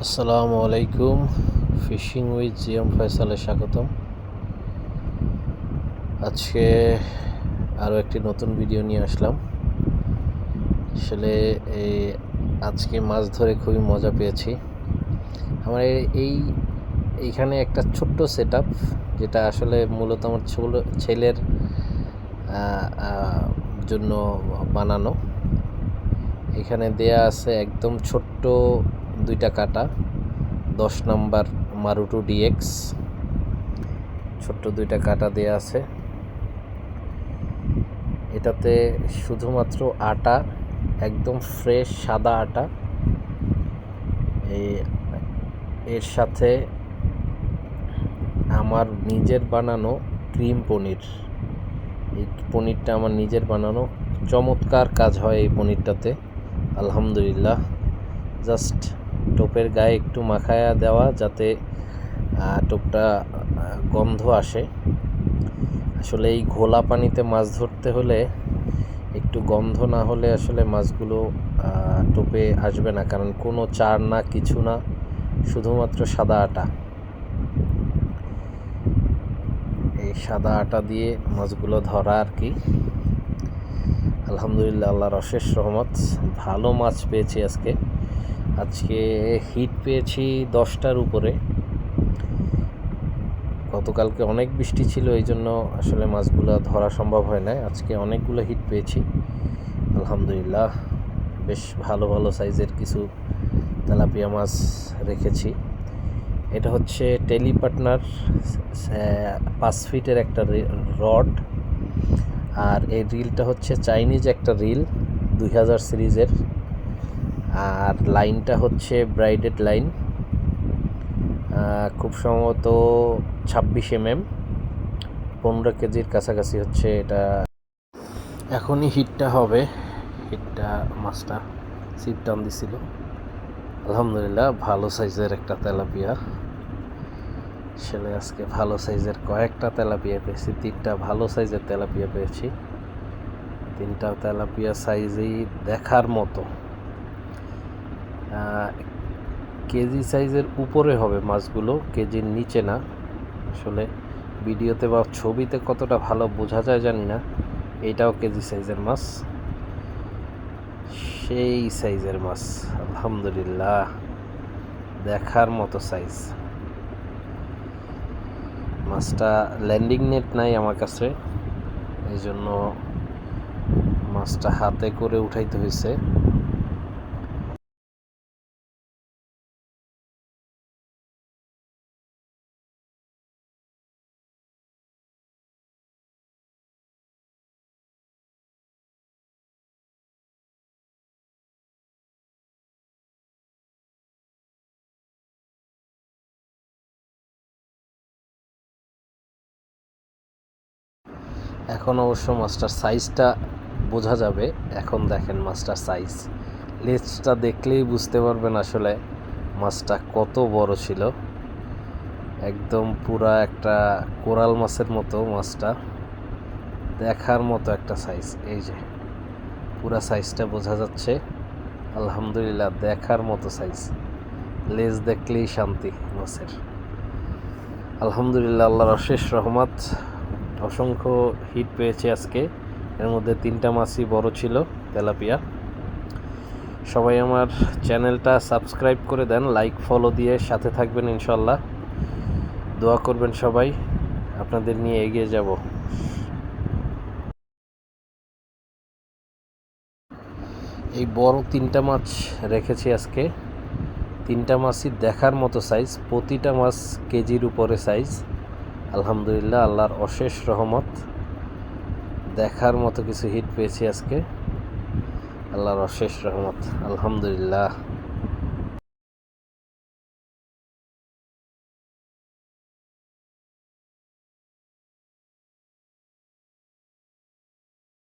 আসসালামু আলাইকুম। Fishing with GM ফয়সালে স্বাগতম। আজকে আরও একটি নতুন ভিডিও নিয়ে আসলাম। আসলে আজকে মাছ ধরে খুবই মজা পেয়েছি। আমার এইখানে একটা ছোট্ট সেট আপ, যেটা আসলে মূলত আমার ছেলের জন্য বানানো। এখানে দেয়া আছে একদম ছোট্ট দুইটা কাটা 10 নাম্বার মারুটু ডিএক্স, ছোট্ট দুইটা কাটা দেয়া আছে। এটাতে শুধুমাত্র আটা, একদম ফ্রেশ সাদা আটা, এর সাথে আমার নিজের বানানো ক্রিম পনির। এই পনিরটা আমার নিজের বানানো, চমৎকার কাজ হয় এই পনিরটাতে আলহামদুলিল্লাহ। জাস্ট টোপের গায়ে একটু মাখায়া দেওয়া, যাতে টোপটা গন্ধ আসে। আসলে এই ঘোলা পানিতে মাছ ধরতে হলে একটু গন্ধ না হলে আসলে মাছগুলো টোপে আসবে না, কারণ কোনো চার না কিছু না, শুধুমাত্র সাদা আটা। এই সাদা আটা দিয়ে মাছগুলো ধরা আর কি। আলহামদুলিল্লাহ, আল্লাহর অশেষ রহমত, ভালো মাছ পেয়েছি আজকে হিট পেয়েছি 10টার উপরে। গতকালকে অনেক বৃষ্টি ছিল, এই জন্য আসলে মাছগুলো ধরা সম্ভব হয় না। আজকে অনেকগুলো হিট পেয়েছি আলহামদুলিল্লাহ। বেশ ভালো ভালো সাইজের কিছু তেলাপিয়া মাছ রেখেছি। এটা হচ্ছে টেলি পার্টনার 5 ফিটের একটা রড, আর এই রিলটা হচ্ছে চাইনিজ একটা রিল 2000 সিরিজের, আর লাইনটা হচ্ছে ব্রাইডেড লাইন, খুব সম্ভবত 26 mm, 15 কেজির কাছাকাছি হচ্ছে এটা। এখনই হিটটা হবে, মাছটা ছিপ টান দিছিল। আলহামদুলিল্লাহ, ভালো সাইজের একটা তেলাপিয়া। আসলে আজকে ভালো সাইজের কয়েকটা তেলাপিয়া পেয়েছি, 3টা ভালো সাইজের তেলাপিয়া পেয়েছি। 3টা তেলাপিয়া সাইজেই দেখার মতো। কেজি সাইজের উপরে হবে মাছগুলো, কেজির নিচে না। আসলে ভিডিওতে বা ছবিতে কতটা ভালো বোঝা যায় জানি না। এইটাও কেজি সাইজের মাছ, সেই সাইজের মাছ আলহামদুলিল্লাহ, দেখার মতো সাইজ। মাছটা ল্যান্ডিং নেট নাই আমার কাছে, এই জন্য মাছটা হাতে করে উঠাইতে হয়েছে। এখন অবশ্য মাছটার সাইজটা বোঝা যাবে। এখন দেখেন মাছটার সাইজ, লেজটা দেখলেই বুঝতে পারবেন আসলে মাছটা কত বড় ছিল। একদম পুরা একটা কোরাল মাছের মতো মাছটা, দেখার মতো একটা সাইজ। এই যে পুরা সাইজটা বোঝা যাচ্ছে আলহামদুলিল্লাহ, দেখার মতো সাইজ। লেজ দেখলেই শান্তি মাছের। আলহামদুলিল্লাহ, আল্লাহর অশেষ রহমত, অসংখ্য হিট পেয়েছে আজকে। এর মধ্যে 3টা মাছই বড় ছিল তেলাপিয়া। সবাই আমার চ্যানেলটা সাবস্ক্রাইব করে দেন, লাইক ফলো দিয়ে সাথে থাকবেন ইনশাল্লাহ। দোয়া করবেন সবাই, আপনাদের নিয়ে এগিয়ে যাব। এই বড় 3টা মাছ রেখেছি আজকে, 3টা মাছই দেখার মতো সাইজ, প্রতিটা মাছ কেজির উপরে সাইজ। আলহামদুলিল্লাহ, আল্লাহর অশেষ রহমত, দেখার মতো কিছু হিট পেয়েছি আজকে, আল্লাহর অশেষ রহমত আলহামদুলিল্লাহ।